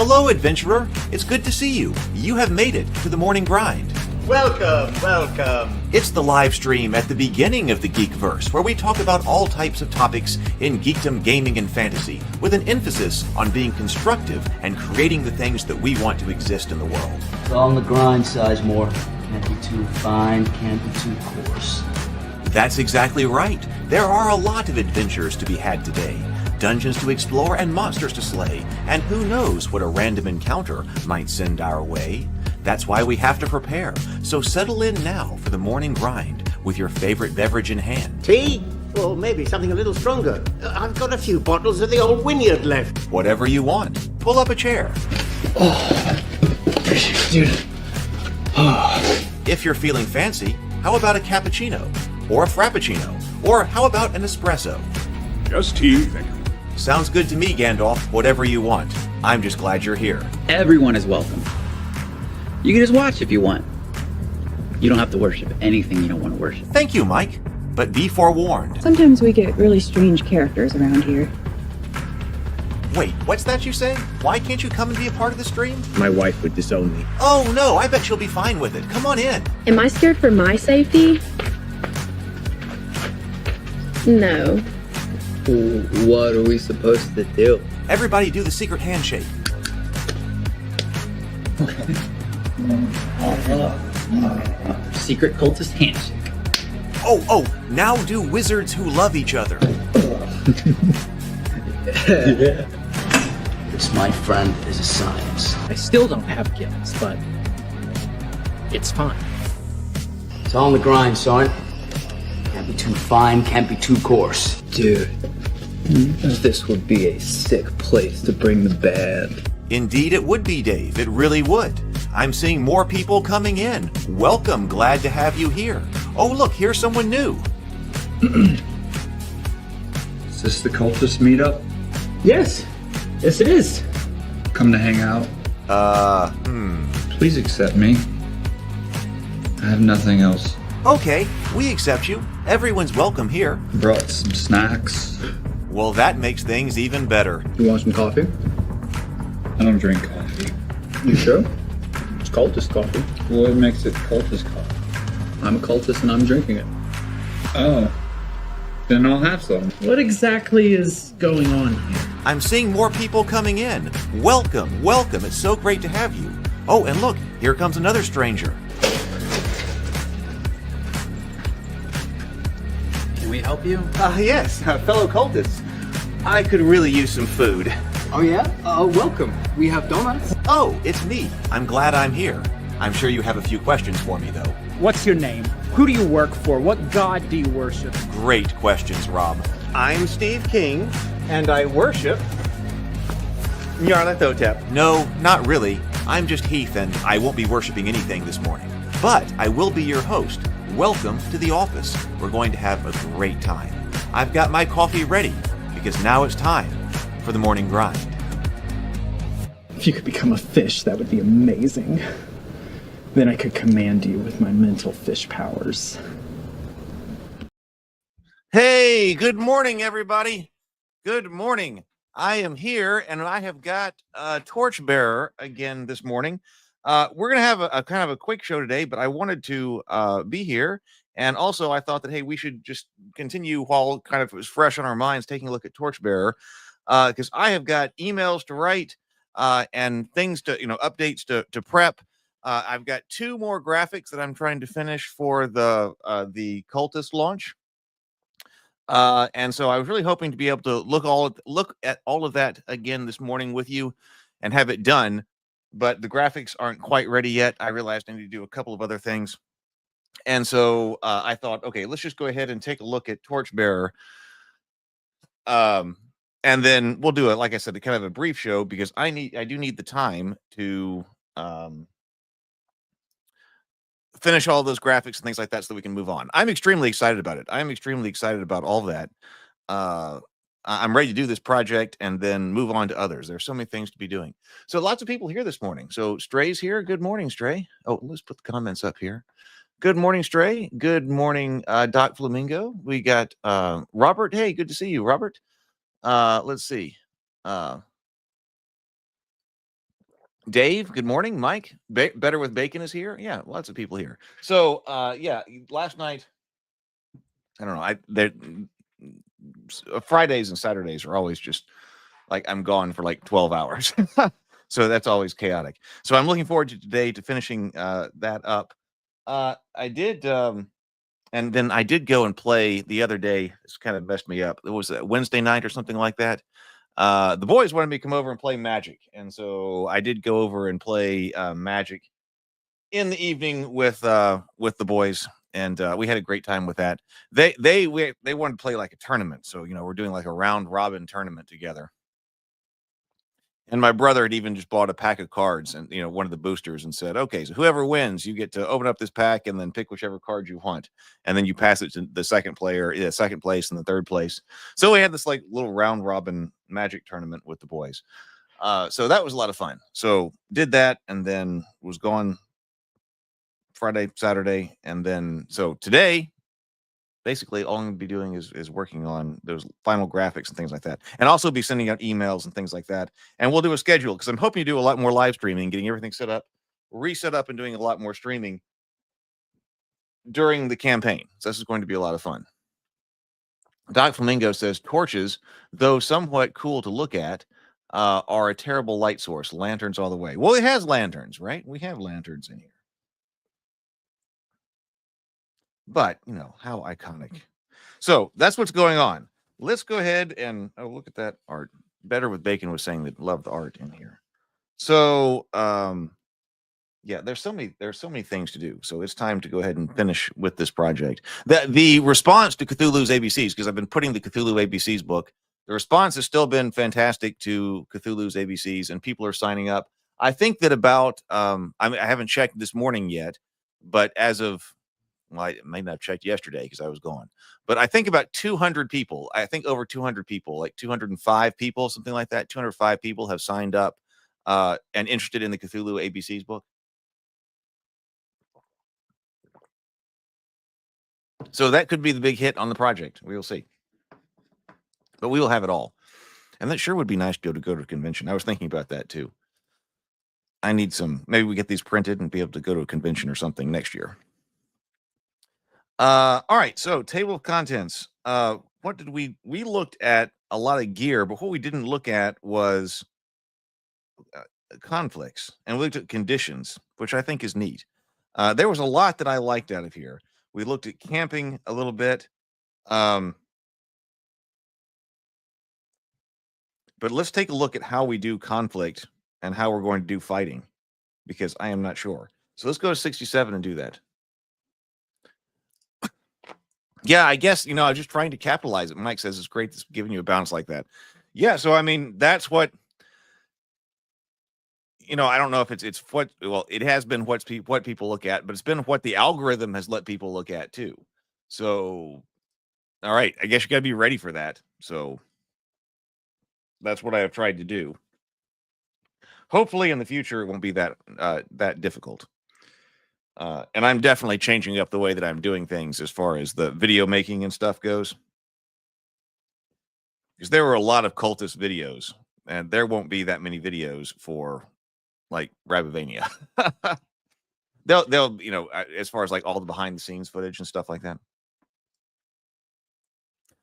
Hello, adventurer. It's good to see you. You have made it to the morning grind. Welcome, welcome. It's the live stream at the beginning of the Geekverse, where we talk about all types of topics in geekdom, gaming, and fantasy, with an emphasis on being constructive and creating the things that we want to exist in the world. It's all in the grind, Sizemore. Can't be too fine, can't be too coarse. That's exactly right. There are a lot of adventures to be had today. Dungeons to explore and monsters to slay, and who knows what a random encounter might send our way. That's why we have to prepare, so settle in now for the morning grind with your favorite beverage in hand. Tea? Or maybe something a little stronger. I've got a few bottles of the old Wynyard left. Whatever you want. Pull up a chair. Dude. If you're feeling fancy, how about a cappuccino? Or a frappuccino? Or how about an espresso? Just tea, thank you. Sounds good to me, Gandalf. Whatever you want. I'm just glad you're here. Everyone is welcome. You can just watch if you want. You don't have to worship anything you don't want to worship. Thank you, Mike. But be forewarned. Sometimes we get really strange characters around here. Wait, what's that you say? Why can't you come and be a part of the stream? My wife would disown me. Oh no, I bet she'll be fine with it. Come on in. Am I scared for my safety? No. What are we supposed to do? Everybody do the secret handshake. Secret cultist handshake. Oh, now do wizards who love each other. This, my friend, is a science. I still don't have gifts, but it's fine. It's all in the grind, son. Can't be too fine, can't be too coarse. Dude, this would be a sick place to bring the band. Indeed it would be, Dave. It really would. I'm seeing more people coming in. Welcome. Glad to have you here. Oh, look, here's someone new. Is this the cultist meetup? Yes it is. Come to hang out? Please accept me. I have nothing else. Okay, we accept you. Everyone's welcome here. Brought some snacks. Well, that makes things even better. You want some coffee? I don't drink coffee. You sure? It's cultist coffee. What makes it cultist coffee? I'm a cultist and I'm drinking it. Oh. Then I'll have some. What exactly is going on here? I'm seeing more people coming in. Welcome. It's so great to have you. Oh, and look, here comes another stranger. Can we help you? Yes, fellow cultists. I could really use some food. Oh yeah? Welcome. We have donuts. Oh, it's me. I'm glad I'm here. I'm sure you have a few questions for me, though. What's your name? Who do you work for? What god do you worship? Great questions, Rob. I'm Steve King, and I worship Nyarlathotep. No, not really. I'm just Heath, and I won't be worshiping anything this morning. But I will be your host. Welcome to the office. We're going to have a great time. I've got my coffee ready, because now it's time for the morning grind. If you could become a fish, that would be amazing. Then I could command you with my mental fish powers. Hey, good morning, everybody. Good morning. I am here, and I have got Torchbearer again this morning. We're going to have a kind of a quick show today, but I wanted to be here. And also, I thought that, hey, we should just continue while kind of it was fresh on our minds, taking a look at Torchbearer, because I have got emails to write and things to, updates to prep. I've got 2 more graphics that I'm trying to finish for the cultist launch. And so I was really hoping to be able to look at all of that again this morning with you and have it done. But the graphics aren't quite ready yet. I realized I need to do a couple of other things. And so I thought, okay, let's just go ahead and take a look at Torchbearer. And then we'll do it, like I said, kind of a brief show because I do need the time to finish all those graphics and things like that so that we can move on. I'm extremely excited about it. I'm extremely excited about all that. I'm ready to do this project and then move on to others. There's so many things to be doing. So lots of people here this morning. So Stray's here. Good morning, Stray. Oh, let's put the comments up here. Good morning, Stray. Good morning, Doc Flamingo. We got Robert. Hey, good to see you, Robert. Let's see. Dave, good morning. Mike, Better with Bacon is here. Yeah, lots of people here. So, yeah, last night, I don't know. Fridays and Saturdays are always just like I'm gone for like 12 hours. So that's always chaotic. So I'm looking forward to today to finishing that up. I did, and then I did go and play the other day. It's kind of messed me up. It was a Wednesday night or something like that. The boys wanted me to come over and play Magic, and so I did go over and play Magic in the evening with the boys, and we had a great time with that. They wanted to play like a tournament, so we're doing like a round robin tournament together. And my brother had even just bought a pack of cards and one of the boosters and said, okay, so whoever wins, you get to open up this pack and then pick whichever card you want. And then you pass it to the second player, second place and the third place. So we had this like little round robin Magic tournament with the boys. So that was a lot of fun. So did that and then was gone Friday, Saturday. And then so today, basically all I'm going to be doing is working on those final graphics and things like that, and also be sending out emails and things like that. And we'll do a schedule because I'm hoping to do a lot more live streaming, getting everything set up, reset up, and doing a lot more streaming during the campaign. So this is going to be a lot of fun. Doc Flamingo says torches, though somewhat cool to look at, are a terrible light source. Lanterns all the way. Well, it has lanterns, right? We have lanterns in here. But, how iconic. So that's what's going on. Let's go ahead and look at that art. Better with Bacon was saying that love the art in here. So, yeah, there's so many things to do. So it's time to go ahead and finish with this project. The response to Cthulhu's ABCs, because I've been putting the Cthulhu ABCs book, the response has still been fantastic to Cthulhu's ABCs, and people are signing up. I think that about I haven't checked this morning yet, but as of I may not have checked yesterday because I was gone, but I think about 200 people. I think over 200 people, like 205 people, something like that. 205 people have signed up and interested in the Cthulhu ABCs book. So that could be the big hit on the project. We will see, but we will have it all, and that sure would be nice to go to a convention. I was thinking about that too. I need some. Maybe we get these printed and be able to go to a convention or something next year. All right, so table of contents. What did we looked at a lot of gear, but what we didn't look at was conflicts, and we looked at conditions, which I think is neat. There was a lot that I liked out of here. We looked at camping a little bit, but let's take a look at how we do conflict and how we're going to do fighting, because I am not sure. So let's go to 67 and do that. Yeah, I guess, I was just trying to capitalize it. Mike says it's great that's giving you a bounce like that. Yeah, so I mean, that's what, I don't know if it's what, well, it has been what people look at, but it's been what the algorithm has let people look at too. So, all right, I guess you got to be ready for that. So that's what I have tried to do. Hopefully in the future, it won't be that difficult. And I'm definitely changing up the way that I'm doing things as far as the video making and stuff goes. Because there were a lot of cultist videos, and there won't be that many videos for like Rabivania. they'll as far as like all the behind the scenes footage and stuff like that.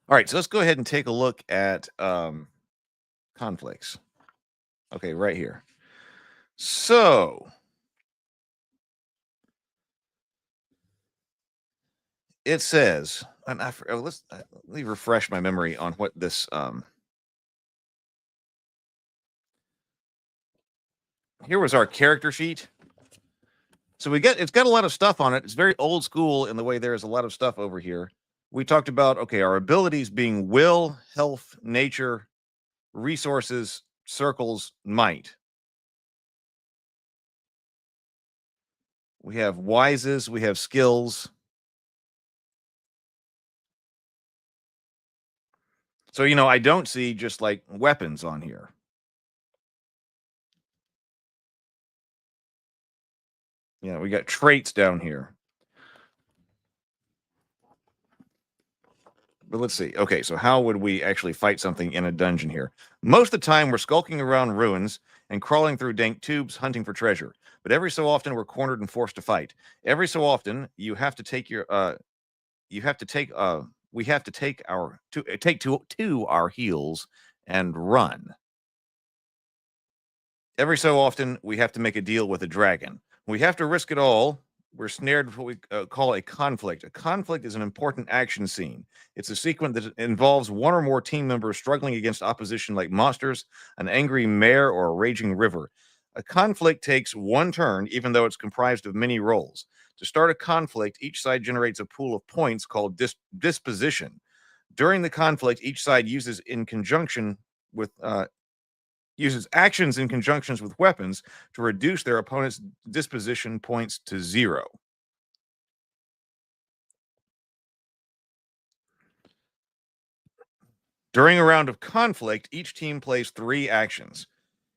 All right, so let's go ahead and take a look at conflicts. Okay, right here. So it says, and let me refresh my memory on what this here was our character sheet. So it's got a lot of stuff on it. It's very old school in the way there's a lot of stuff over here. We talked about, okay, our abilities being will, health, nature, resources, circles, might. We have wises, we have skills. So, I don't see just like weapons on here. We got traits down here. But let's see. Okay, so how would we actually fight something in a dungeon here? Most of the time, we're skulking around ruins and crawling through dank tubes, hunting for treasure. But every so often, we're cornered and forced to fight. Every so often, you have to take your you have to take we have to take our to our heels and run. Every so often, we have to make a deal with a dragon. We have to risk it all. We're snared with what we call a conflict. A conflict is an important action scene. It's a sequence that involves one or more team members struggling against opposition like monsters, an angry mare, or a raging river. A conflict takes one turn, even though it's comprised of many roles. To start a conflict, each side generates a pool of points called disposition. During the conflict, each side uses actions in conjunctions with weapons to reduce their opponent's disposition points to 0. During a round of conflict, each team plays 3 actions.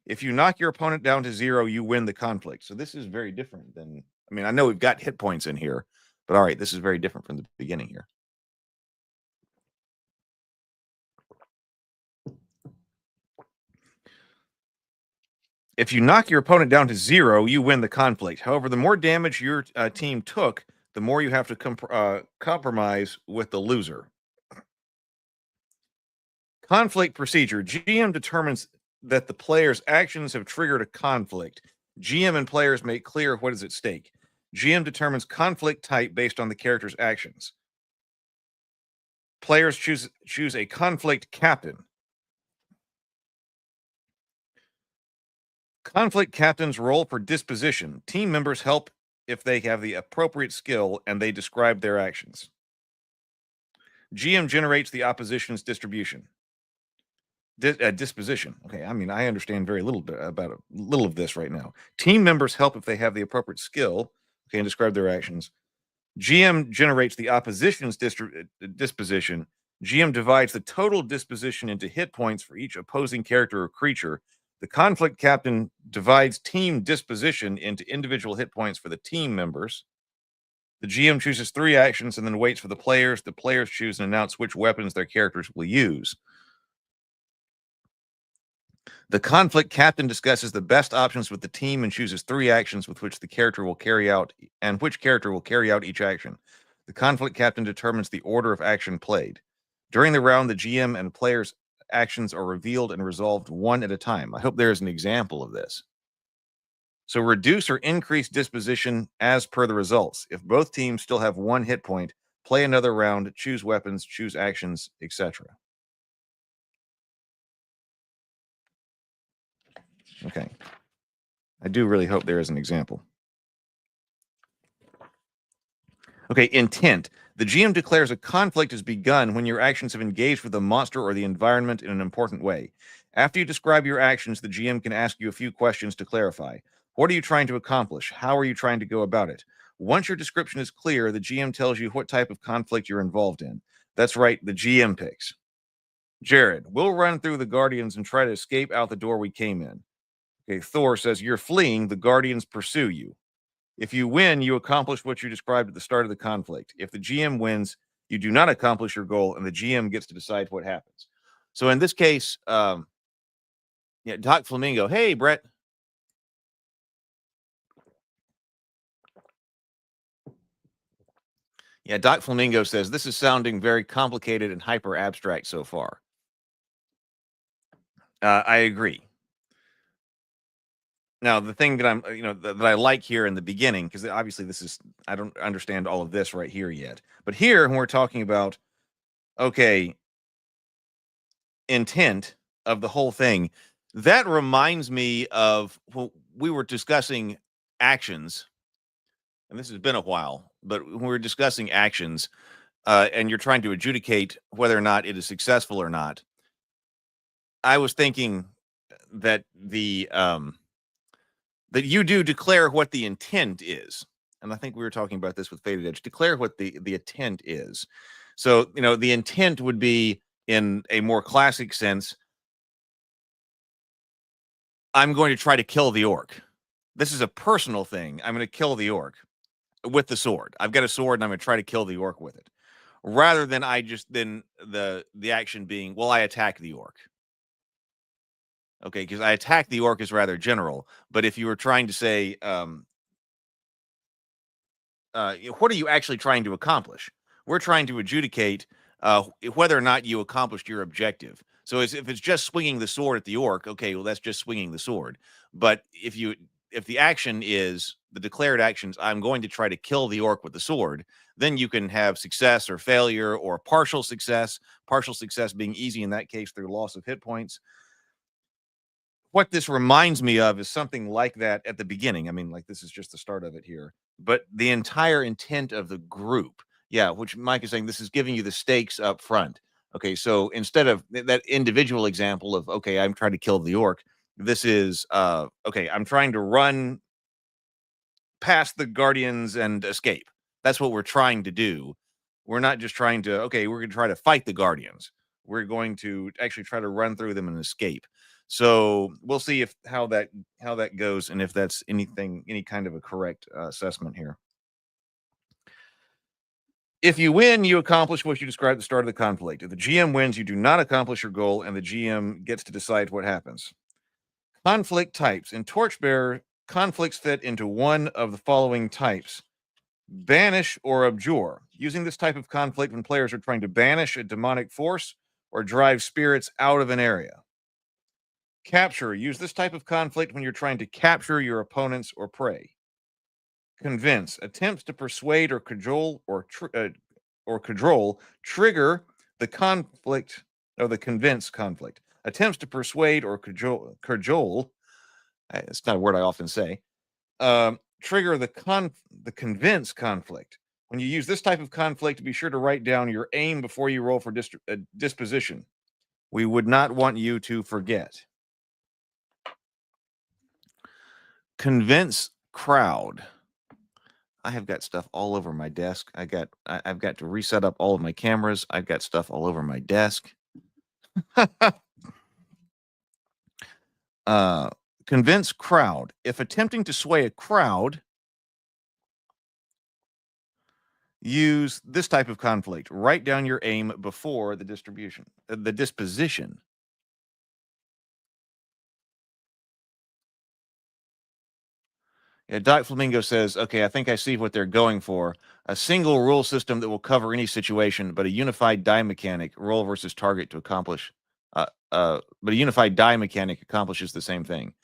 If you knock your opponent down to 0, you win the conflict. So this is very different than, I mean, I know we've got hit points in here, but all right, this is very different from the beginning here. If you knock your opponent down to 0, you win the conflict. However, the more damage your team took, the more you have to compromise with the loser. Conflict procedure. GM determines that the player's actions have triggered a conflict. GM and players make clear what is at stake. GM determines conflict type based on the character's actions. Players choose a conflict captain. Conflict captains roll for disposition. Team members help if they have the appropriate skill and they describe their actions. GM generates the opposition's distribution. Disposition. Okay, I mean, I understand very little about a little of this right now. Team members help if they have the appropriate skill, okay, and describe their actions. GM generates the opposition's disposition. GM divides the total disposition into hit points for each opposing character or creature. The conflict captain divides team disposition into individual hit points for the team members. The GM chooses 3 actions and then waits for the players. The players choose and announce which weapons their characters will use. The conflict captain discusses the best options with the team and chooses 3 actions with which the character will carry out and which character will carry out each action. The conflict captain determines the order of action played. During the round, the GM and players' actions are revealed and resolved one at a time. I hope there is an example of this. So reduce or increase disposition as per the results. If both teams still have 1 hit point, play another round, choose weapons, choose actions, etc. Okay. I do really hope there is an example. Okay, intent. The GM declares a conflict has begun when your actions have engaged with the monster or the environment in an important way. After you describe your actions, the GM can ask you a few questions to clarify. What are you trying to accomplish? How are you trying to go about it? Once your description is clear, the GM tells you what type of conflict you're involved in. That's right, the GM picks. Jared, we'll run through the Guardians and try to escape out the door we came in. Okay, Thor says, you're fleeing, the Guardians pursue you. If you win, you accomplish what you described at the start of the conflict. If the GM wins, you do not accomplish your goal, and the GM gets to decide what happens. So in this case, Doc Flamingo, hey, Brett. Yeah, Doc Flamingo says, this is sounding very complicated and hyper abstract so far. I agree. Now, the thing that that I like here in the beginning, because obviously I don't understand all of this right here yet. But here, when we're talking about, okay, intent of the whole thing, that reminds me of when we were discussing actions, and this has been a while, but when we were discussing actions, and you're trying to adjudicate whether or not it is successful or not, I was thinking that that you do declare what the intent is. And I think we were talking about this with Faded Edge. Declare what the intent is. So, the intent would be, in a more classic sense, I'm going to try to kill the orc. This is a personal thing. I'm going to kill the orc with the sword. I've got a sword and I'm going to try to kill the orc with it. rather than the action being, well, I attack the orc. Okay, because I attack the orc is rather general. But if you were trying to say, what are you actually trying to accomplish? We're trying to adjudicate whether or not you accomplished your objective. So if it's just swinging the sword at the orc, okay, well, that's just swinging the sword. But if the action is the declared actions, I'm going to try to kill the orc with the sword, then you can have success or failure or partial success being easy in that case through loss of hit points. What this reminds me of is something like that at the beginning. I mean, like, this is just the start of it here, but the entire intent of the group, which Mike is saying, this is giving you the stakes up front. Okay, so instead of that individual example of, okay, I'm trying to kill the orc, this is, okay, I'm trying to run past the guardians and escape. That's what we're trying to do. We're not just trying to, okay, we're going to try to fight the guardians. We're going to actually try to run through them and escape. So we'll see how that goes, and if that's any kind of a correct assessment here. If you win, you accomplish what you described at the start of the conflict. If the GM wins, you do not accomplish your goal, and the GM gets to decide what happens. Conflict types. In Torchbearer, conflicts fit into one of the following types: banish or abjure. Using this type of conflict when players are trying to banish a demonic force or drive spirits out of an area. Capture. Use this type of conflict when you're trying to capture your opponents or prey. Convince. Attempts to persuade or cajole trigger the conflict or the convince conflict. Attempts to persuade or cajole. It's not a word I often say. Trigger the convince conflict. When you use this type of conflict, be sure to write down your aim before you roll for disposition. We would not want you to forget. Convince crowd. I have got stuff all over my desk. I've got to reset up all of my cameras. I've got stuff all over my desk. Convince crowd. If attempting to sway a crowd, use this type of conflict. Write down your aim before the disposition. Yeah, Doc Flamingo says, okay, I think I see what they're going for. A single rule system that will cover any situation, but a unified die mechanic, roll versus target to accomplish. But a unified die mechanic accomplishes the same thing.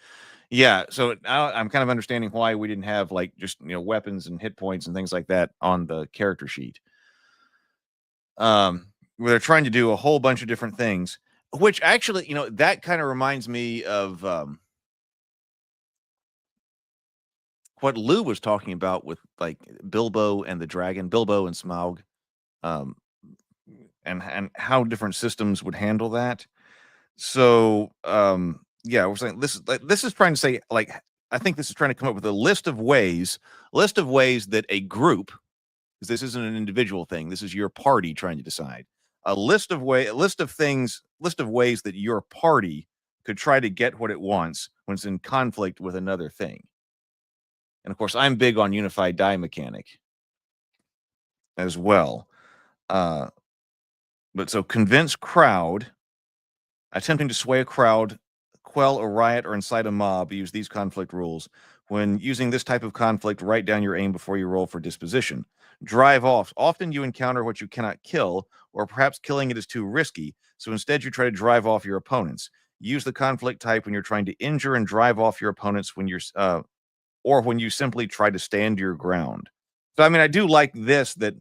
Yeah, so now I'm kind of understanding why we didn't have, like, just, weapons and hit points and things like that on the character sheet. Where they're trying to do a whole bunch of different things, which actually, that kind of reminds me of what Lou was talking about with, like, Bilbo and the dragon, Bilbo and Smaug, and how different systems would handle that. So, we're saying this is trying to say, like, I think this is trying to come up with a list of ways that a group, because this isn't an individual thing, this is your party trying to decide, a list of ways that your party could try to get what it wants when it's in conflict with another thing. And of course, I'm big on unified die mechanic as well. But so convince crowd, attempting to sway a crowd, quell a riot, or incite a mob, use these conflict rules. When using this type of conflict, write down your aim before you roll for disposition. Drive off. Often you encounter what you cannot kill, or perhaps killing it is too risky, so instead you try to drive off your opponents. Use the conflict type when you're trying to injure and drive off your opponents when you're or when you simply try to stand your ground. So, I mean, I do like this, that,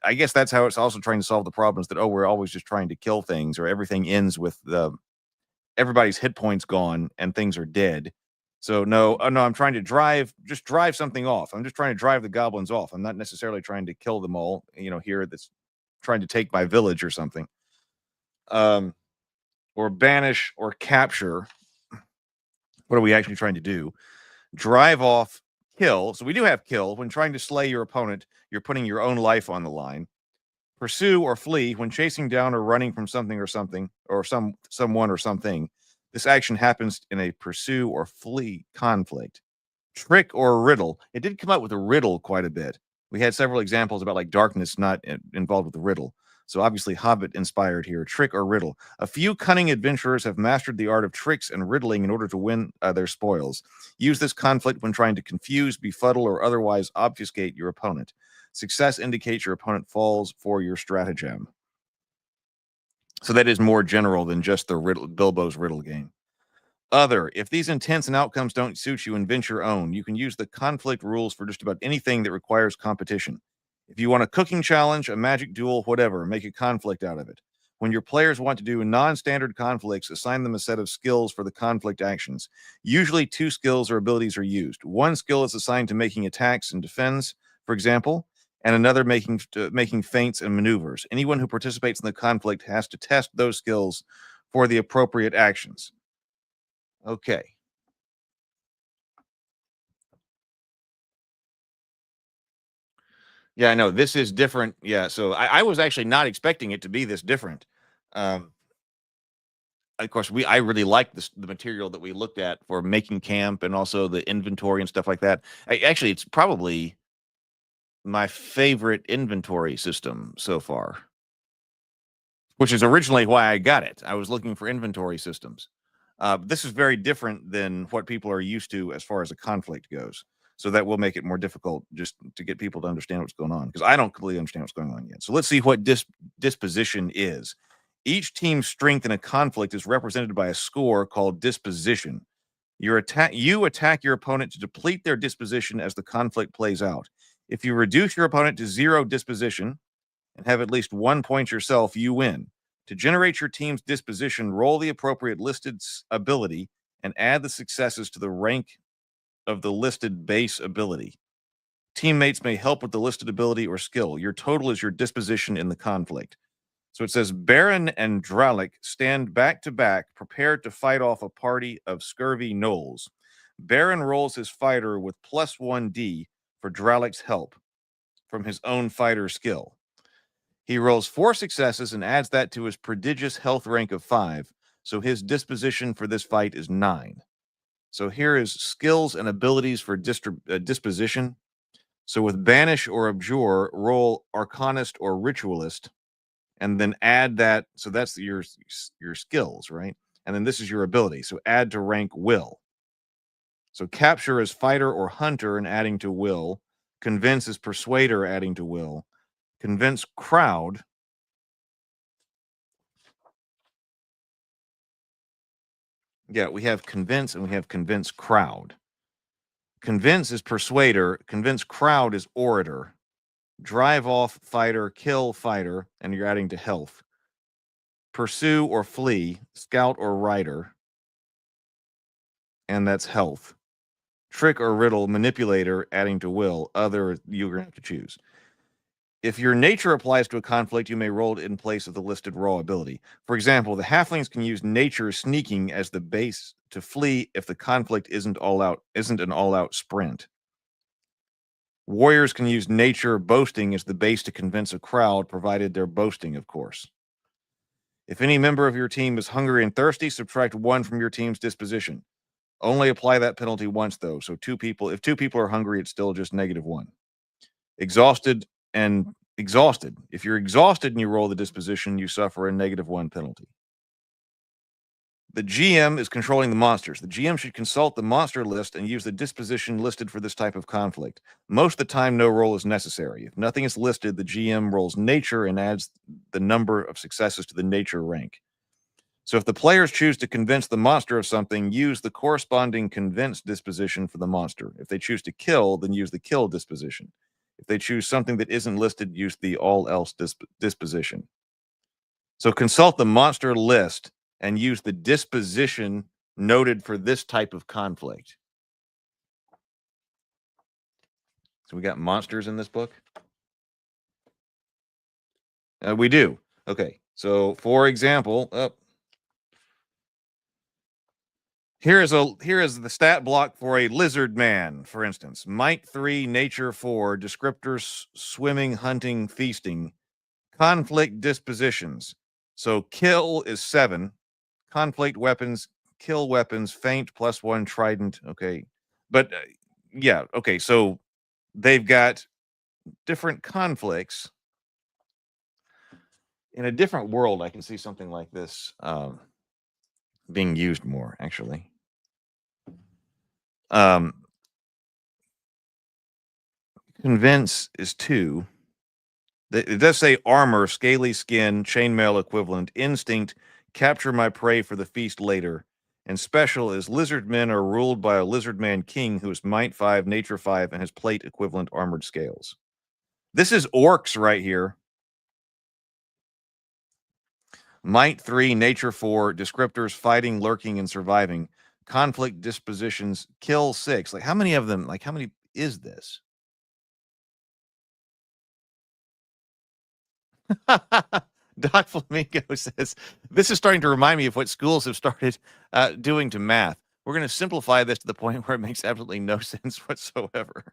I guess that's how it's also trying to solve the problems that, we're always just trying to kill things, or everything ends with everybody's hit points gone and things are dead. So no, I'm trying to drive something off. I'm just trying to drive the goblins off. I'm not necessarily trying to kill them all, here that's trying to take my village or something. Or banish or capture. What are we actually trying to do? Drive off, kill. So we do have kill. When trying to slay your opponent, you're putting your own life on the line. Pursue or flee. When chasing down or running from something or something, or someone or something, this action happens in a pursue or flee conflict. Trick or riddle. It did come up with a riddle quite a bit. We had several examples about like darkness not involved with the riddle. So obviously Hobbit inspired here. Trick or riddle. A few cunning adventurers have mastered the art of tricks and riddling in order to win their spoils. Use this conflict when trying to confuse, befuddle, or otherwise obfuscate your opponent. Success indicates your opponent falls for your stratagem. So that is more general than just the Bilbo's riddle game. Other, if these intents and outcomes don't suit you, invent your own. You can use the conflict rules for just about anything that requires competition. If you want a cooking challenge, a magic duel, whatever, make a conflict out of it. When your players want to do non-standard conflicts, assign them a set of skills for the conflict actions. Usually 2 skills or abilities are used. One skill is assigned to making attacks and defense, for example, and another making feints and maneuvers. Anyone who participates in the conflict has to test those skills for the appropriate actions. Okay. Yeah, I know this is different. Yeah, so I was actually not expecting it to be this different. Of course, I really like the material that we looked at for making camp and also the inventory and stuff like that. Actually, it's probably my favorite inventory system so far, which is originally why I got it. I was looking for inventory systems. This is very different than what people are used to as far as a conflict goes. So that will make it more difficult just to get people to understand what's going on, because I don't completely understand what's going on yet. So let's see what disposition is. Each team's strength in a conflict is represented by a score called disposition. You attack your opponent to deplete their disposition as the conflict plays out. If you reduce your opponent to 0 disposition and have at least 1 point yourself, you win. To generate your team's disposition, roll the appropriate listed ability and add the successes to the rank of the listed base ability. Teammates may help with the listed ability or skill. Your total is your disposition in the conflict. So it says Baron and Dralik stand back to back, prepared to fight off a party of scurvy gnolls. Baron rolls his fighter with +1d for Dralik's help from his own fighter skill. He rolls 4 successes and adds that to his prodigious health rank of 5, so his disposition for this fight is 9. So here is skills and abilities for disposition. So with Banish or Abjure, roll Arcanist or Ritualist, and then add that. So that's your skills, right? And then this is your ability. So add to rank Will. So Capture is Fighter or Hunter and adding to Will. Convince is Persuader, adding to Will. Convince Crowd. Yeah, we have Convince and we have Convince Crowd. Convince is Persuader. Convince Crowd is Orator. Drive off Fighter, kill Fighter, and you're adding to Health. Pursue or Flee, Scout or Rider, and that's Health. Trick or Riddle, Manipulator, adding to Will. Other, you're going to have to choose. If your nature applies to a conflict, you may roll it in place of the listed raw ability. For example, the halflings can use nature sneaking as the base to flee if the conflict isn't an all-out sprint. Warriors can use nature boasting as the base to convince a crowd, provided they're boasting, of course. If any member of your team is hungry and thirsty, subtract 1 from your team's disposition. Only apply that penalty once, though. So if 2 people are hungry, it's still just -1. Exhausted. If you're exhausted and you roll the disposition, you suffer a -1 penalty. The GM is controlling the monsters. The GM should consult the monster list and use the disposition listed for this type of conflict. Most of the time, no roll is necessary. If nothing is listed, the GM rolls nature and adds the number of successes to the nature rank. So if the players choose to convince the monster of something, use the corresponding convince disposition for the monster. If they choose to kill, then use the kill disposition. If they choose something that isn't listed, use the all else disposition. So consult the monster list and use the disposition noted for this type of conflict. So we got monsters in this book? We do. Okay. So for example, here is the stat block for a lizard man, for instance. Might 3, nature 4, descriptors swimming, hunting, feasting, conflict dispositions. So kill is 7, conflict weapons, kill weapons, feint +1, trident. Okay. But yeah, okay. So they've got different conflicts. In a different world, I can see something like this being used more, actually. Convince is 2. It does say armor, scaly skin, chainmail equivalent, instinct, capture my prey for the feast later. And special is lizard men are ruled by a lizard man king who is might 5, nature 5, and has plate equivalent armored scales. This is orcs right here. Might 3, nature 4, descriptors fighting, lurking, and surviving. Conflict dispositions, kill 6. Like, how many of them? Like, how many is this? Doc Flamingo says, this is starting to remind me of what schools have started doing to math. We're going to simplify this to the point where it makes absolutely no sense whatsoever.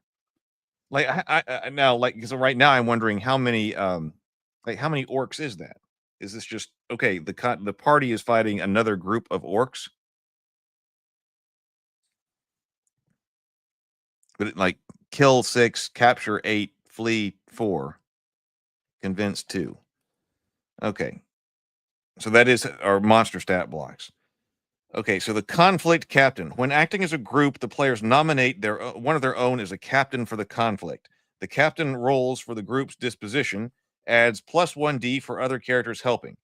Like, I now, like, so right now I'm wondering how many orcs is that? Is this just, okay, the party is fighting another group of orcs? But it, like, kill 6, capture 8, flee 4, convince 2. Okay. So that is our monster stat blocks. Okay, so the conflict captain. When acting as a group, the players nominate one of their own as a captain for the conflict. The captain rolls for the group's disposition, adds +1d for other characters helping.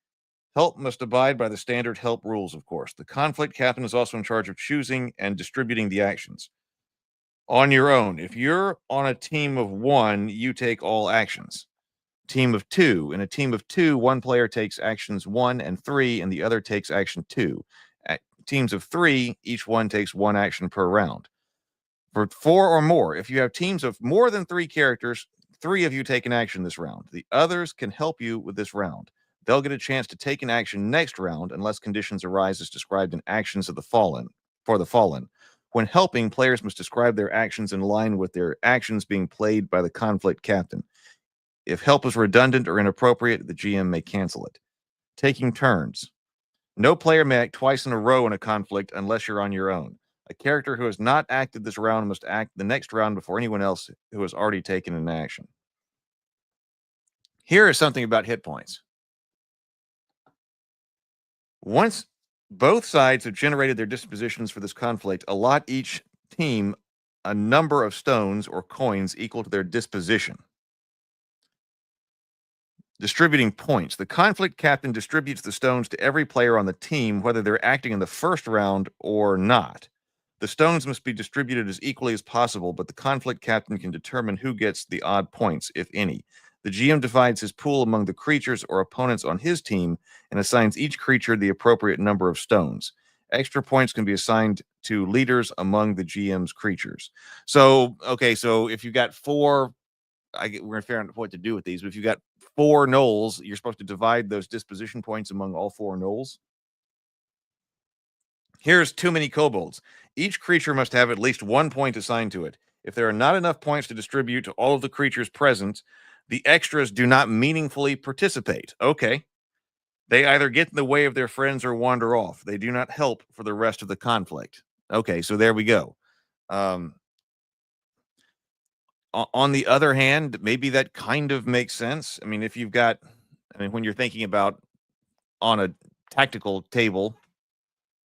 Help must abide by the standard help rules, of course. The conflict captain is also in charge of choosing and distributing the actions. On your own, if you're on a team of 1, you take all actions. Team of 2. In a team of 2, one player takes actions 1 and 3, and the other takes action 2. Teams of 3, each one takes 1 action per round. For 4 or more, if you have teams of more than 3 characters, 3 of you take an action this round. The others can help you with this round. They'll get a chance to take an action next round unless conditions arise as described in Actions of the Fallen. For the Fallen, when helping, players must describe their actions in line with their actions being played by the conflict captain. If help is redundant or inappropriate, the GM may cancel it. Taking turns. No player may act twice in a row in a conflict unless you're on your own. A character who has not acted this round must act the next round before anyone else who has already taken an action. Here is something about hit points. Once both sides have generated their dispositions for this conflict, allot each team a number of stones or coins equal to their disposition. Distributing points. The conflict captain distributes the stones to every player on the team, whether they're acting in the first round or not. The stones must be distributed as equally as possible, but the conflict captain can determine who gets the odd points, if any. The GM divides his pool among the creatures or opponents on his team and assigns each creature the appropriate number of stones. Extra points can be assigned to leaders among the GM's creatures. So, okay, so if you got 4, we're going to figure out what to do with these, but if you got 4 gnolls, you're supposed to divide those disposition points among all 4 gnolls. Here's too many kobolds. Each creature must have at least 1 point assigned to it. If there are not enough points to distribute to all of the creatures present, the extras do not meaningfully participate. Okay. They either get in the way of their friends or wander off. They do not help for the rest of the conflict. Okay, so there we go. On the other hand, maybe that kind of makes sense. I mean, if you've got, when you're thinking about on a tactical table,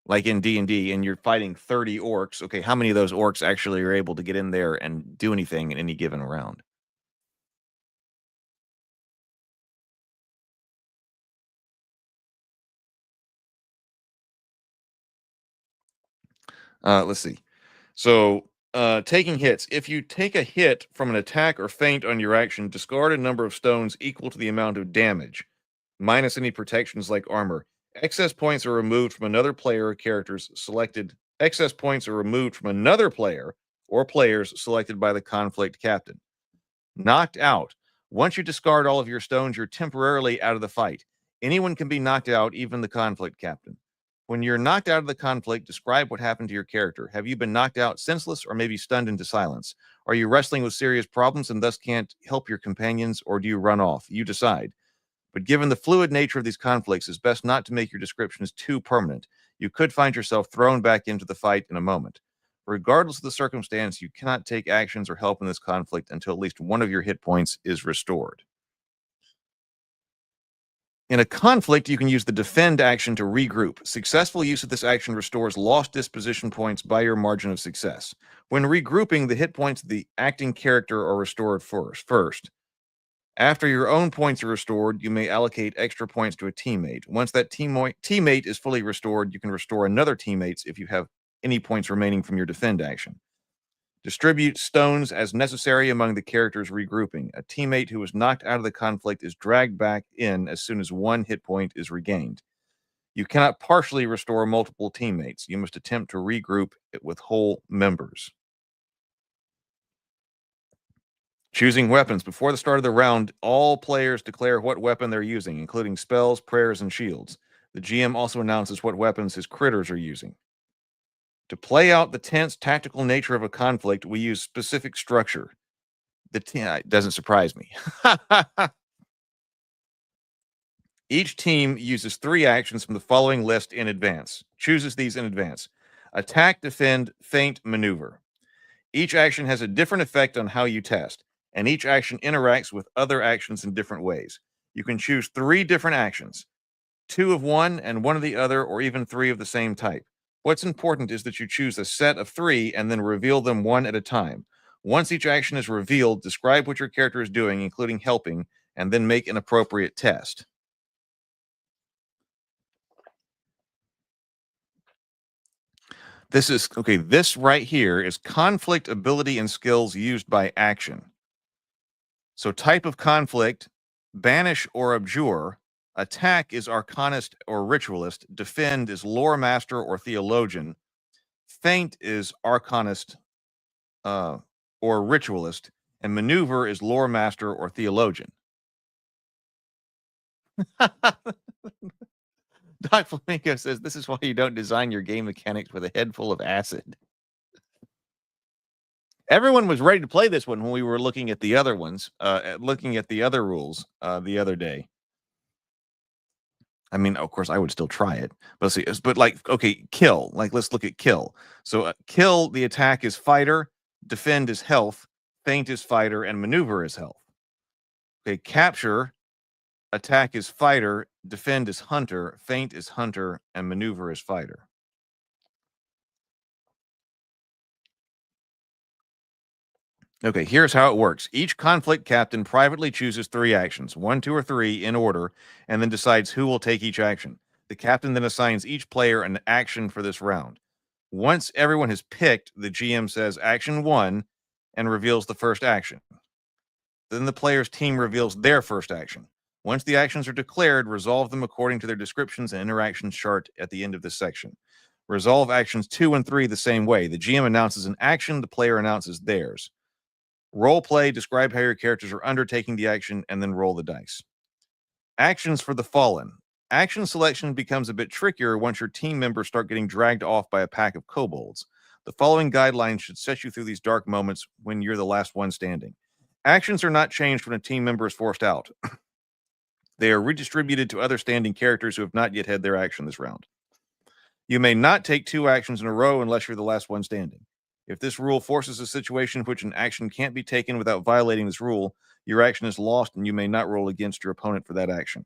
like in D&D, and you're fighting 30 orcs, okay, how many of those orcs actually are able to get in there and do anything in any given round? Let's see. So, taking hits. If you take a hit from an attack or feint on your action, discard a number of stones equal to the amount of damage, minus any protections like armor. Excess points are removed from another player or characters selected. Excess points are removed from another player or players selected by the conflict captain. Knocked out. Once you discard all of your stones, you're temporarily out of the fight. Anyone can be knocked out, even the conflict captain. When you're knocked out of the conflict, describe what happened to your character. Have you been knocked out senseless or maybe stunned into silence? Are you wrestling with serious problems and thus can't help your companions, or do you run off? You decide. But given the fluid nature of these conflicts, it's best not to make your descriptions too permanent. You could find yourself thrown back into the fight in a moment. Regardless of the circumstance, you cannot take actions or help in this conflict until at least one of your hit points is restored. In a conflict, you can use the defend action to regroup. Successful use of this action restores lost disposition points by your margin of success. When regrouping, the hit points of the acting character are restored first. After your own points are restored, you may allocate extra points to a teammate. Once that teammate is fully restored, you can restore another teammate's if you have any points remaining from your defend action. Distribute stones as necessary among the characters regrouping. A teammate who was knocked out of the conflict is dragged back in as soon as one hit point is regained. You cannot partially restore multiple teammates. You must attempt to regroup it with whole members. Choosing weapons. Before the start of the round, all players declare what weapon they're using, including spells, prayers, and shields. The GM also announces what weapons his critters are using. To play out the tense tactical nature of a conflict, we use specific structure. It doesn't surprise me. Each team uses 3 actions from the following list in advance. Chooses these in advance. Attack, defend, feint, maneuver. Each action has a different effect on how you test, and each action interacts with other actions in different ways. You can choose 3 different actions, 2 of one and 1 of the other, or even 3 of the same type. What's important is that you choose a set of 3 and then reveal them one at a time. Once each action is revealed, describe what your character is doing, including helping, and then make an appropriate test. This right here is conflict ability and skills used by action. So type of conflict, banish or abjure. Attack is arcanist or ritualist. Defend is lore master or theologian. Feint is arcanist or ritualist. And maneuver is lore master or theologian. Doc Flamingo says this is why you don't design your game mechanics with a head full of acid. Everyone was ready to play this one when we were looking at the other ones, looking at the other rules the other day. I mean, of course, I would still try it, but okay, kill. Like, let's look at kill. So, kill, the attack is fighter, defend is health, feint is fighter, and maneuver is health. Okay, capture, attack is fighter, defend is hunter, feint is hunter, and maneuver is fighter. Okay, here's how it works. Each conflict captain privately chooses 3 actions, 1, 2, or 3 in order, and then decides who will take each action. The captain then assigns each player an action for this round. Once everyone has picked, the GM says action 1 and reveals the first action. Then the player's team reveals their first action. Once the actions are declared, resolve them according to their descriptions and interactions chart at the end of this section. Resolve actions 2 and 3 the same way. The GM announces an action, the player announces theirs. Role play, describe how your characters are undertaking the action, and then roll the dice. Actions for the fallen. Action selection becomes a bit trickier once your team members start getting dragged off by a pack of kobolds. The following guidelines should set you through these dark moments when you're the last one standing. Actions are not changed when a team member is forced out. They are redistributed to other standing characters who have not yet had their action this round. You may not take 2 actions in a row unless you're the last one standing. If this rule forces a situation in which an action can't be taken without violating this rule, your action is lost and you may not roll against your opponent for that action.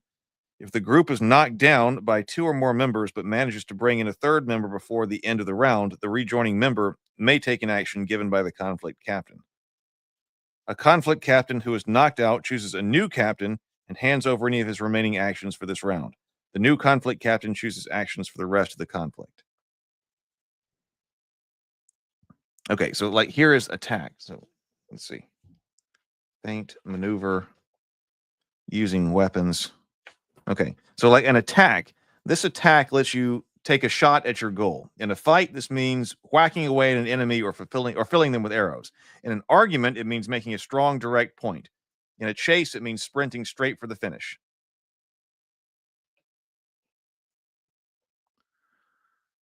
If the group is knocked down by 2 or more members but manages to bring in a 3rd member before the end of the round, the rejoining member may take an action given by the conflict captain. A conflict captain who is knocked out chooses a new captain and hands over any of his remaining actions for this round. The new conflict captain chooses actions for the rest of the conflict. Okay, so like here is attack. So let's see. Feint, maneuver, using weapons. Okay, so like an attack, this attack lets you take a shot at your goal. In a fight, this means whacking away at an enemy or filling them with arrows. In an argument, it means making a strong, direct point. In a chase, it means sprinting straight for the finish.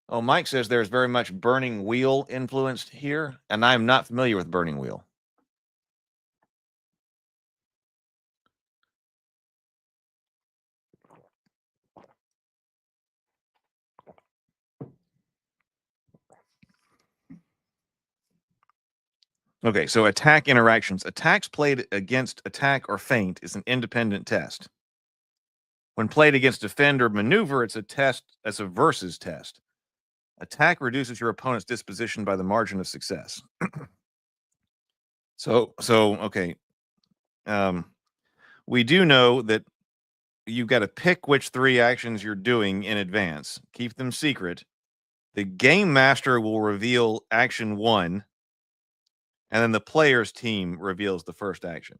Oh, Mike says there's very much Burning Wheel influenced here, and I'm not familiar with Burning Wheel. Okay, so attack interactions. Attacks played against attack or feint is an independent test. When played against defend or maneuver, it's a test. It's a versus test. Attack reduces your opponent's disposition by the margin of success. So okay. We do know that you've got to pick which 3 actions you're doing in advance. Keep them secret. The game master will reveal action 1, and then the player's team reveals the first action.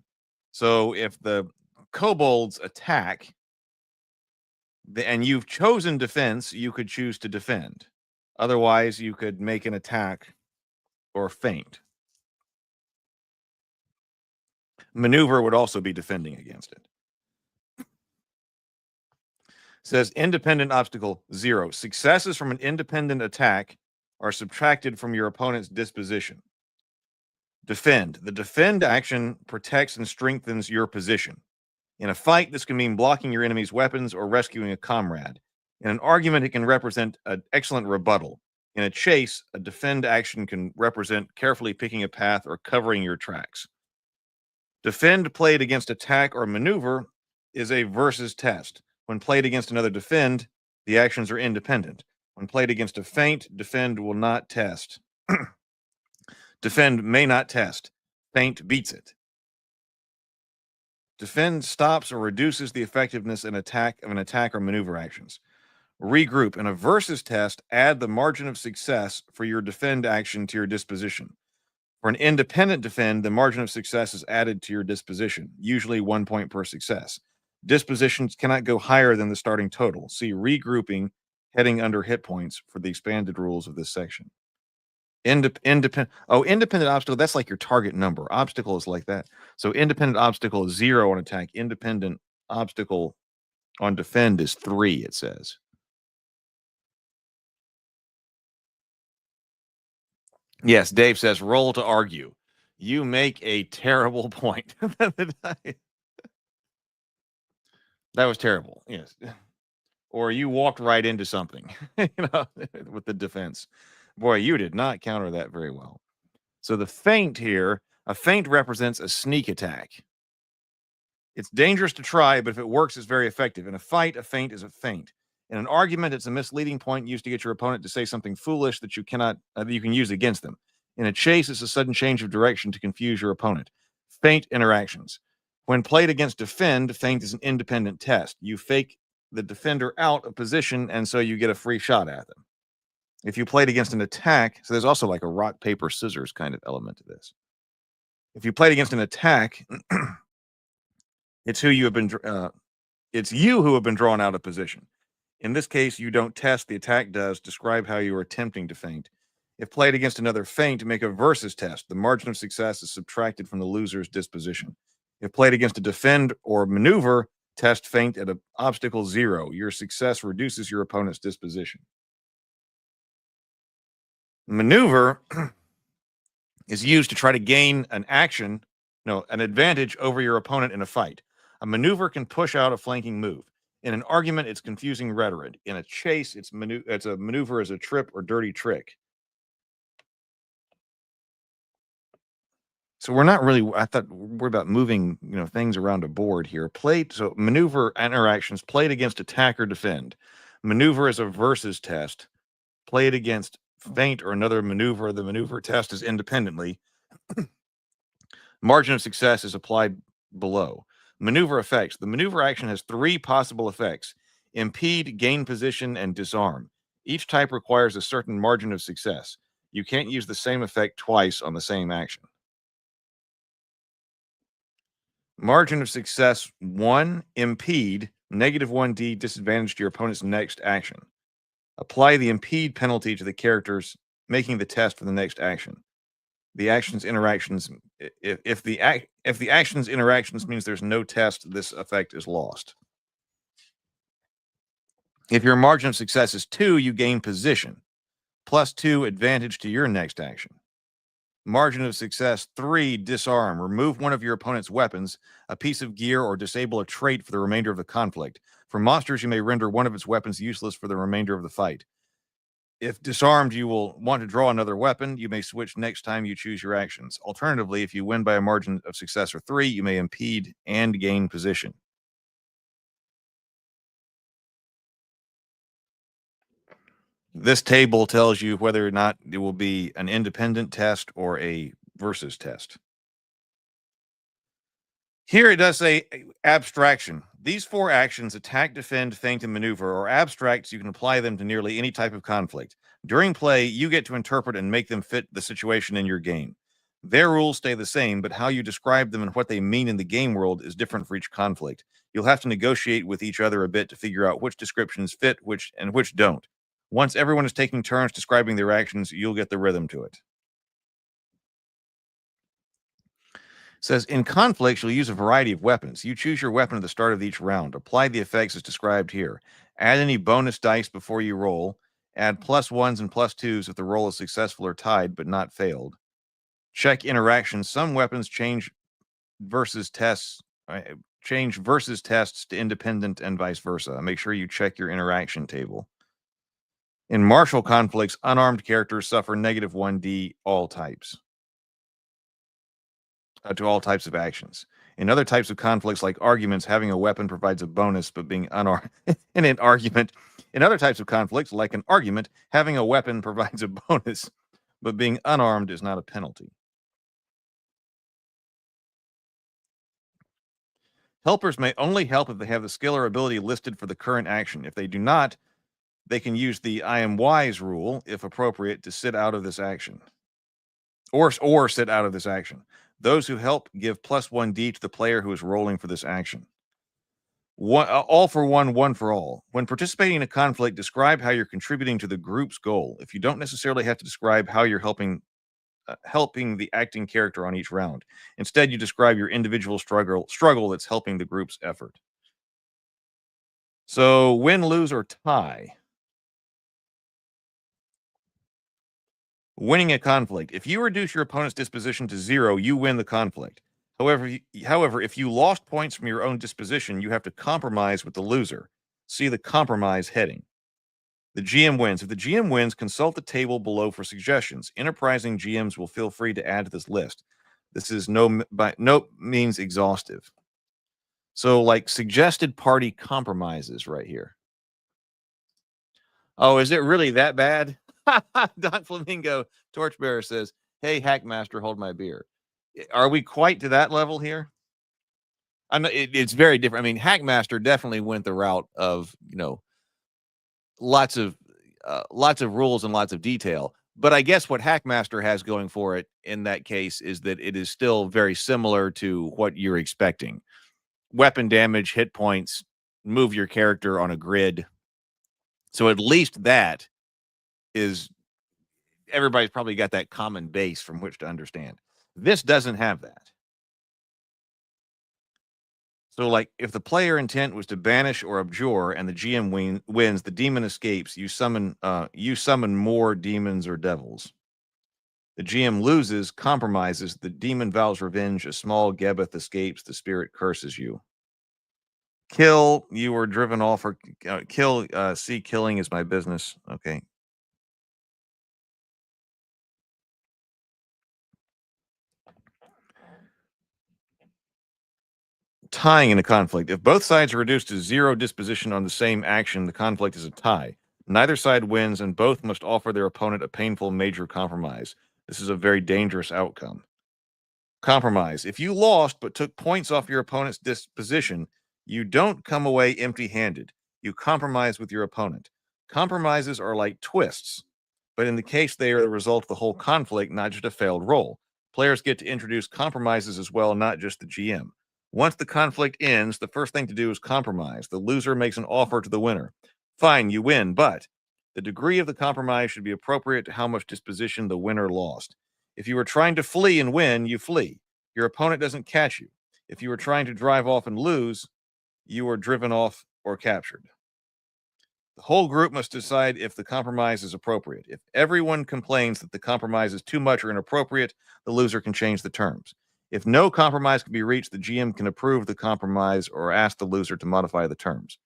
So if the kobolds attack, and you've chosen defense, you could choose to defend. Otherwise, you could make an attack or feint. Maneuver would also be defending against it. Says independent obstacle 0. Successes from an independent attack are subtracted from your opponent's disposition. Defend. The defend action protects and strengthens your position. In a fight, this can mean blocking your enemy's weapons or rescuing a comrade. In an argument, it can represent an excellent rebuttal. In a chase, a defend action can represent carefully picking a path or covering your tracks. Defend played against attack or maneuver is a versus test. When played against another defend, the actions are independent. When played against a feint, defend will not test. Defend may not test. Feint beats it. Defend stops or reduces the effectiveness of an attack or maneuver actions. Regroup. In a versus test, add the margin of success for your defend action to your disposition. For an independent defend, the margin of success is added to your disposition, usually 1 point per success. Dispositions cannot go higher than the starting total. See regrouping heading under hit points for the expanded rules of this section. Independent obstacle, that's like your target number. Obstacle is like that. So independent obstacle is 0 on attack. Independent obstacle on defend is 3, it says. Yes, Dave says, roll to argue. You make a terrible point. That was terrible. Yes. Or you walked right into something, with the defense. Boy, you did not counter that very well. So the feint here, a feint represents a sneak attack. It's dangerous to try, but if it works, it's very effective. In a fight, a feint is a feint. In an argument, it's a misleading point used to get your opponent to say something foolish that you cannot, that you can use against them. In a chase, it's a sudden change of direction to confuse your opponent. Feint interactions. When played against defend, feint is an independent test. You fake the defender out of position, and so you get a free shot at them. If you played against an attack, so there's also like a rock, paper, scissors kind of element to this. If you played against an attack, it's you who have been drawn out of position. In this case, you don't test, the attack does. Describe how you are attempting to feint. If played against another feint, make a versus test. The margin of success is subtracted from the loser's disposition. If played against a defend or maneuver, test feint at an obstacle 0. Your success reduces your opponent's disposition. Maneuver is used to try to gain an advantage over your opponent in a fight. A maneuver can push out a flanking move. In an argument, it's confusing rhetoric. In a chase, it's a maneuver as a trip or dirty trick. So we're not really, I thought we're about moving, things around a board here. So maneuver interactions played against attack or defend. Maneuver is a versus test. Played against feint or another maneuver. The maneuver test is independently. Margin of success is applied below. Maneuver effects. The maneuver action has 3 possible effects: impede, gain position, and disarm. Each type requires a certain margin of success. You can't use the same effect twice on the same action. Margin of success 1, impede, -1d, disadvantage to your opponent's next action. Apply the impede penalty to the characters making the test for the next action. The actions interactions, if the actions interactions means there's no test, this effect is lost. If your margin of success is 2, you gain position, +2 advantage to your next action. Margin of success 3, disarm. Remove one of your opponent's weapons, a piece of gear, or disable a trait for the remainder of the conflict. For monsters, you may render one of its weapons useless for the remainder of the fight. If disarmed, you will want to draw another weapon. You may switch next time you choose your actions. Alternatively, if you win by a margin of success of 3, you may impede and gain position. This table tells you whether or not it will be an independent test or a versus test. Here it does say abstraction. These 4 actions, attack, defend, feint, and maneuver, are abstract, so you can apply them to nearly any type of conflict. During play, you get to interpret and make them fit the situation in your game. Their rules stay the same, but how you describe them and what they mean in the game world is different for each conflict. You'll have to negotiate with each other a bit to figure out which descriptions fit which don't. Once everyone is taking turns describing their actions, you'll get the rhythm to it. Says in conflicts, you'll use a variety of weapons. You choose your weapon at the start of each round. Apply the effects as described here. Add any bonus dice before you roll. Add +1s and +2s if the roll is successful or tied, but not failed. Check interactions. Some weapons change versus tests to independent and vice versa. Make sure you check your interaction table. In martial conflicts, unarmed characters suffer -1d all types. To all types of actions. In other types of conflicts, like arguments, having a weapon provides a bonus, but being unarmed. In other types of conflicts, like an argument, having a weapon provides a bonus, but being unarmed is not a penalty. Helpers may only help if they have the skill or ability listed for the current action. If they do not, they can use the I am wise rule, if appropriate, to sit out of this action. Or sit out of this action. Those who help give +1d to the player who is rolling for this action. All for one, one for all. When participating in a conflict, describe how you're contributing to the group's goal. If you don't necessarily have to describe how you're helping the acting character on each round. Instead, you describe your individual struggle that's helping the group's effort. So win, lose, or tie. Winning a conflict. If you reduce your opponent's disposition to 0, you win the conflict. However, if you lost points from your own disposition, you have to compromise with the loser. See the compromise heading. The GM wins. If the GM wins, consult the table below for suggestions. Enterprising GMs will feel free to add to this list. This is by no means exhaustive. So, like suggested party compromises right here. Oh, is it really that bad? Don Flamingo, Torchbearer says, "Hey, Hackmaster, hold my beer." Are we quite to that level here? I know it's very different. I mean, Hackmaster definitely went the route of, lots of rules and lots of detail. But I guess what Hackmaster has going for it in that case is that it is still very similar to what you're expecting. Weapon damage, hit points, move your character on a grid. So at least that is, everybody's probably got that common base from which to understand. This doesn't have that. So, like, if the player intent was to banish or abjure and the GM wins, the demon escapes. You summon more demons or devils. The GM loses, compromises. The demon vows revenge. A small Gebeth escapes. The spirit curses you. Kill. You were driven off or kill. See, killing is my business. Okay. Tying in a conflict. If both sides are reduced to 0 disposition on the same action, the conflict is a tie. Neither side wins, and both must offer their opponent a painful major compromise. This is a very dangerous outcome. Compromise. If you lost but took points off your opponent's disposition, you don't come away empty-handed. You compromise with your opponent. Compromises are like twists, but in the case they are the result of the whole conflict, not just a failed roll. Players get to introduce compromises as well, not just the GM. Once the conflict ends, the first thing to do is compromise. The loser makes an offer to the winner. Fine, you win, but the degree of the compromise should be appropriate to how much disposition the winner lost. If you were trying to flee and win, you flee. Your opponent doesn't catch you. If you were trying to drive off and lose, you are driven off or captured. The whole group must decide if the compromise is appropriate. If everyone complains that the compromise is too much or inappropriate, the loser can change the terms. If no compromise can be reached, the GM can approve the compromise or ask the loser to modify the terms.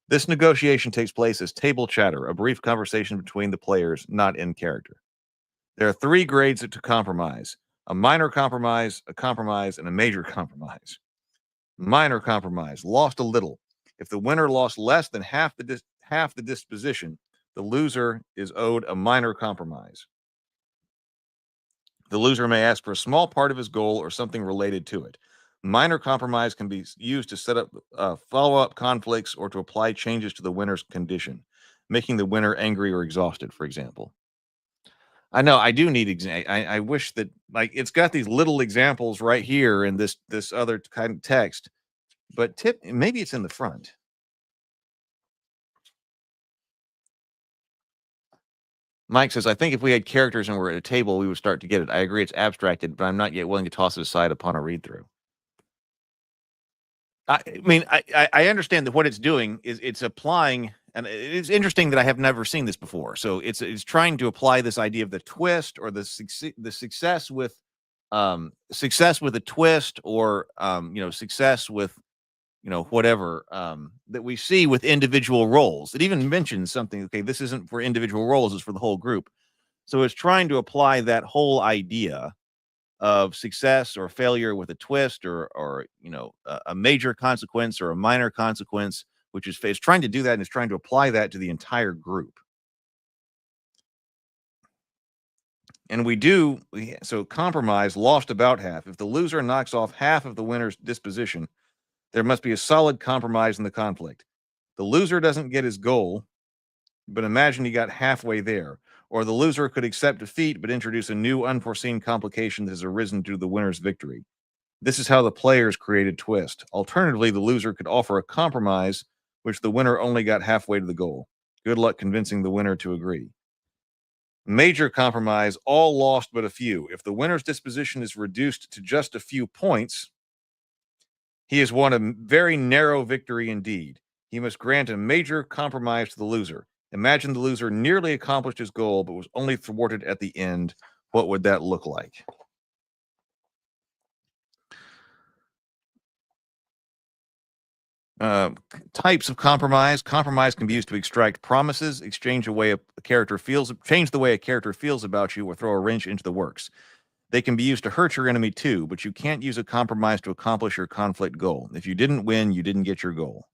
This negotiation takes place as table chatter, a brief conversation between the players, not in character. There are 3 grades to compromise: a minor compromise, a compromise, and a major compromise. Minor compromise, lost a little. If the winner lost less than half the disposition, the loser is owed a minor compromise. The loser may ask for a small part of his goal or something related to it. Minor compromise can be used to set up follow-up conflicts or to apply changes to the winner's condition, making the winner angry or exhausted, for example. I know I do need I wish that, like, it's got these little examples right here in this other kind of text, but maybe it's in the front. Mike says, I think if we had characters and we're at a table, we would start to get it. I agree it's abstracted, but I'm not yet willing to toss it aside upon a read through. I mean, I understand that what it's doing is it's applying, and it's interesting that I have never seen this before. So it's trying to apply this idea of the twist or the success with a twist, or success with whatever that we see with individual roles. It even mentions something. Okay, this isn't for individual roles; it's for the whole group. So it's trying to apply that whole idea of success or failure with a twist, or a major consequence or a minor consequence, which is it's trying to do that, and it's trying to apply that to the entire group. And so compromise, lost about half. If the loser knocks off half of the winner's disposition, there must be a solid compromise in the conflict. The loser doesn't get his goal, but imagine he got halfway there. Or the loser could accept defeat, but introduce a new unforeseen complication that has arisen due to the winner's victory. This is how the players created twist. Alternatively, the loser could offer a compromise, which the winner only got halfway to the goal. Good luck convincing the winner to agree. Major compromise, all lost but a few. If the winner's disposition is reduced to just a few points, he has won a very narrow victory indeed. He must grant a major compromise to the loser. Imagine the loser nearly accomplished his goal, but was only thwarted at the end. What would that look like? Types of compromise. Compromise can be used to extract promises, change the way a character feels about you, or throw a wrench into the works. They can be used to hurt your enemy too, but you can't use a compromise to accomplish your conflict goal. If you didn't win, you didn't get your goal.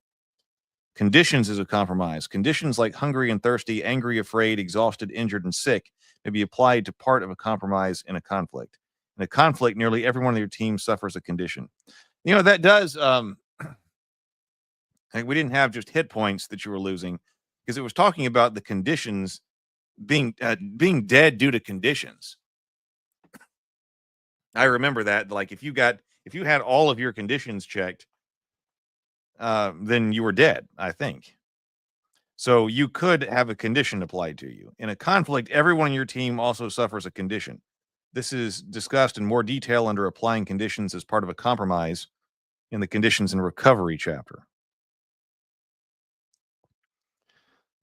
Conditions is a compromise. Conditions like hungry and thirsty, angry, afraid, exhausted, injured, and sick may be applied to part of a compromise in a conflict. In a conflict, nearly everyone on your team suffers a condition. That does... we didn't have just hit points that you were losing, because it was talking about the conditions being dead due to conditions. I remember that, like, if you had all of your conditions checked, then you were dead, I think. So you could have a condition applied to you. In a conflict, everyone on your team also suffers a condition. This is discussed in more detail under applying conditions as part of a compromise in the conditions and recovery chapter.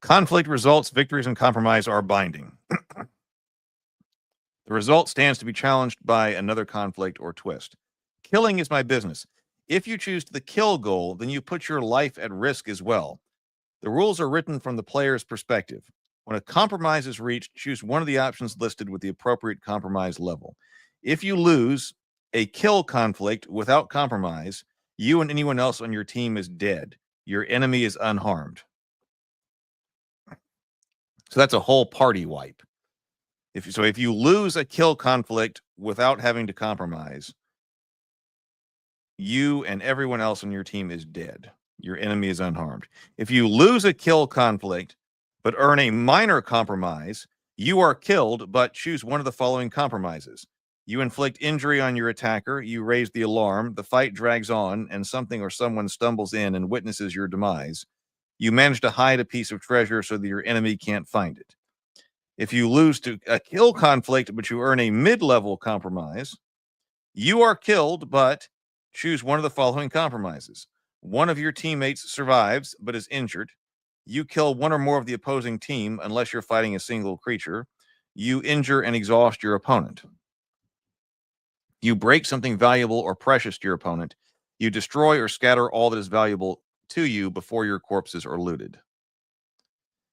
Conflict results, victories, and compromise are binding. The result stands to be challenged by another conflict or twist. Killing is my business. If you choose the kill goal, then you put your life at risk as well. The rules are written from the player's perspective. When a compromise is reached, choose one of the options listed with the appropriate compromise level. If you lose a kill conflict without compromise, you and anyone else on your team is dead. Your enemy is unharmed. So that's a whole party wipe. If you lose a kill conflict without having to compromise, you and everyone else on your team is dead. Your enemy is unharmed. If you lose a kill conflict but earn a minor compromise, you are killed, but choose one of the following compromises. You inflict injury on your attacker, you raise the alarm, the fight drags on, and something or someone stumbles in and witnesses your demise. You manage to hide a piece of treasure so that your enemy can't find it. If you lose to a kill conflict, but you earn a mid-level compromise, you are killed, but choose one of the following compromises. One of your teammates survives, but is injured. You kill one or more of the opposing team, unless you're fighting a single creature. You injure and exhaust your opponent. You break something valuable or precious to your opponent. You destroy or scatter all that is valuable to you before your corpses are looted.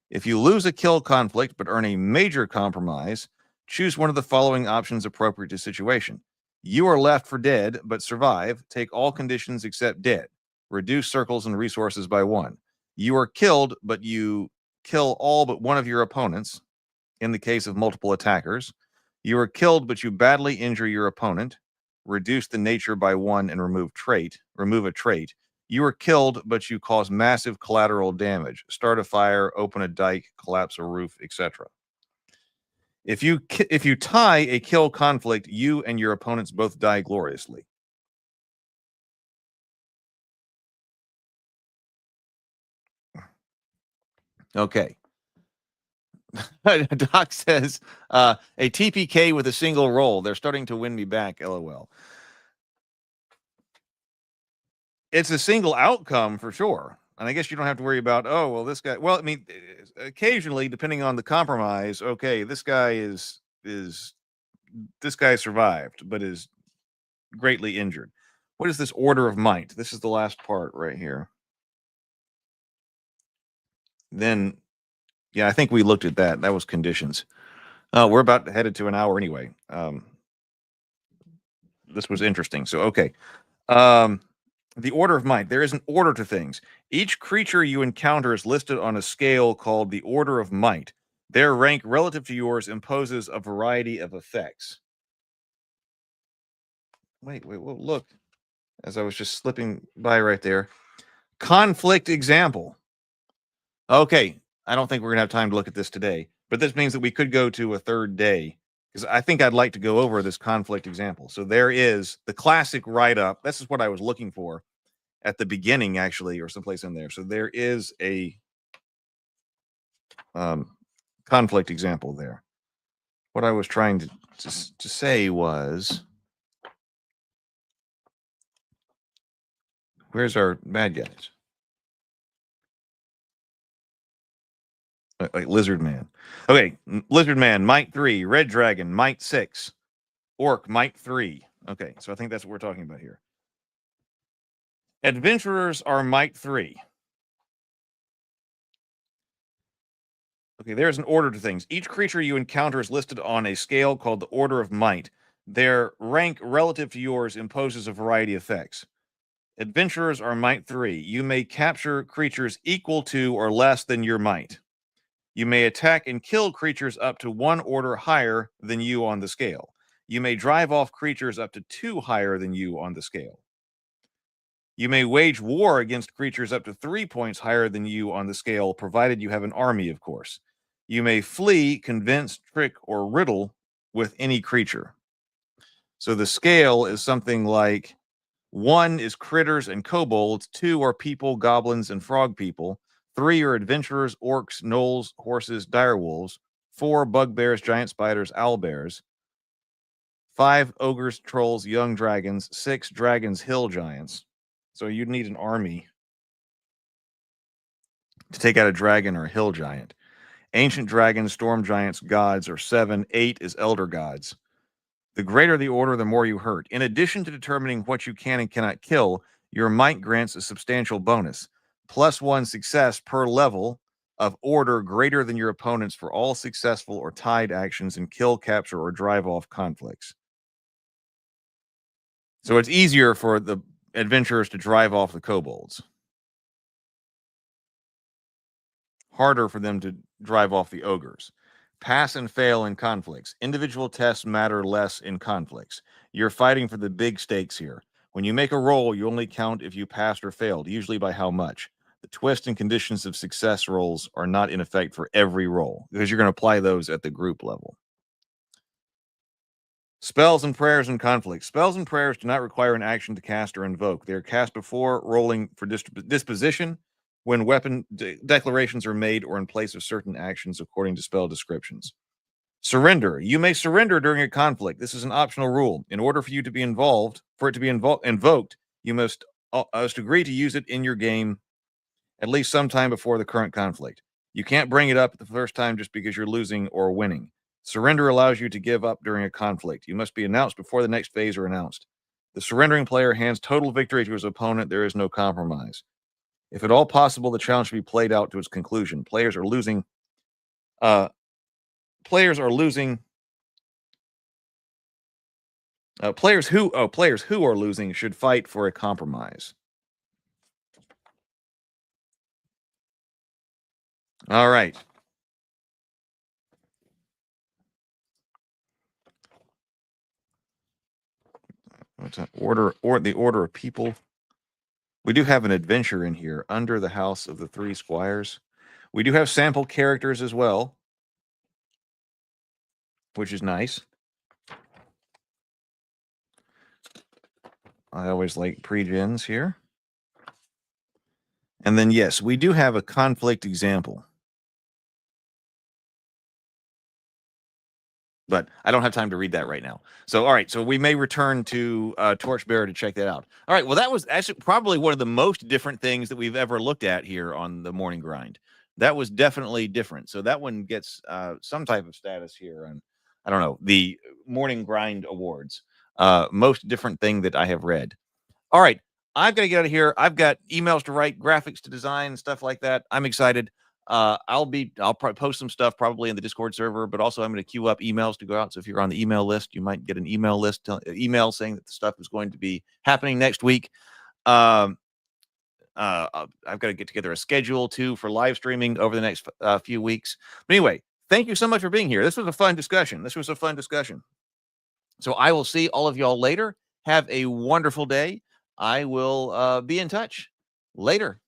If you lose a kill conflict but earn a major compromise, choose one of the following options appropriate to situation. You are left for dead but survive. Take all conditions except dead. Reduce circles and resources by 1. You are killed, but you kill all but one of your opponents in the case of multiple attackers. You are killed, but you badly injure your opponent. Reduce the nature by 1 and remove a trait. You are killed, but you cause massive collateral damage. Start a fire, open a dike, collapse a roof, etc. If you tie a kill conflict, you and your opponents both die gloriously. Okay. Doc says a TPK with a single roll. They're starting to win me back, LOL. It's a single outcome for sure. And I guess you don't have to worry about, oh, well, this guy. Well, I mean, occasionally, depending on the compromise, okay, this guy survived, but is greatly injured. What is this order of might? This is the last part right here. Then, yeah, I think we looked at that. That was conditions. We're about headed to an hour anyway. This was interesting. So, okay. The order of might. There is an order to things. Each creature you encounter is listed on a scale called the order of might. Their rank relative to yours imposes a variety of effects. Wait, look. As I was just slipping by right there. Conflict example. Okay, I don't think we're going to have time to look at this today, but this means that we could go to a third day because I think I'd like to go over this conflict example. So there is the classic write-up. This is what I was looking for at the beginning, actually, or someplace in there. So there is a conflict example there. What I was trying to say was, where's our bad guys? Like Lizard Man. Okay, Lizard Man, might 3. Red Dragon, might 6. Orc, might 3. Okay, so I think that's what we're talking about here. Adventurers are might 3. Okay, there's an order to things. Each creature you encounter is listed on a scale called the Order of Might. Their rank relative to yours imposes a variety of effects. Adventurers are might 3. You may capture creatures equal to or less than your might. You may attack and kill creatures up to 1 order higher than you on the scale. You may drive off creatures up to 2 higher than you on the scale. You may wage war against creatures up to 3 points higher than you on the scale, provided you have an army, of course. You may flee, convince, trick, or riddle with any creature. So the scale is something like 1 is critters and kobolds, 2 are people, goblins, and frog people, 3 are adventurers, orcs, gnolls, horses, direwolves, 4 bugbears, giant spiders, owlbears, 5 ogres, trolls, young dragons, 6 dragons, hill giants. So you'd need an army to take out a dragon or a hill giant. Ancient dragons, storm giants, gods are 7. 8 is elder gods. The greater the order, the more you hurt. In addition to determining what you can and cannot kill, your might grants a substantial bonus. +1 success per level of order greater than your opponent's for all successful or tied actions in kill, capture, or drive off conflicts. So it's easier for the adventurers to drive off the kobolds. Harder for them to drive off the ogres. Pass and fail in conflicts. Individual tests matter less in conflicts. You're fighting for the big stakes here. When you make a roll, you only count if you passed or failed, usually by how much. The twist and conditions of success rolls are not in effect for every roll because you're going to apply those at the group level. Spells and prayers in conflict. Spells and prayers do not require an action to cast or invoke. They are cast before rolling for disposition, when weapon declarations are made, or in place of certain actions according to spell descriptions. Surrender. You may surrender during a conflict. This is an optional rule. In order for you to be involved, for it to be invoked, you must agree to use it in your game at least sometime before the current conflict. You can't bring it up the first time just because you're losing or winning. Surrender allows you to give up during a conflict. You must be announced before the next phase are announced. The surrendering player hands total victory to his opponent. There is no compromise. If at all possible, the challenge should be played out to its conclusion. Players are losing. Players are losing. Players who are losing should fight for a compromise. All right. What's that? The order of people. We do have an adventure in here, Under the House of the Three Squires. We do have sample characters as well, which is nice. I always like pre-gens here. And then, yes, we do have a conflict example. But I don't have time to read that right now. So, all right. So we may return to Torchbearer to check that out. All right. Well, that was actually probably one of the most different things that we've ever looked at here on the Morning Grind. That was definitely different. So that one gets some type of status here on, I don't know, the Morning Grind Awards. Most different thing that I have read. All right. I've got to get out of here. I've got emails to write, graphics to design, stuff like that. I'm excited. I'll probably post some stuff probably in the Discord server, but also I'm going to queue up emails to go out. So if you're on the email list, you might get an email list, email saying that the stuff is going to be happening next week. I've got to get together a schedule too for live streaming over the next few weeks. But anyway, thank you so much for being here. This was a fun discussion. So I will see all of y'all later. Have a wonderful day. I will be in touch later.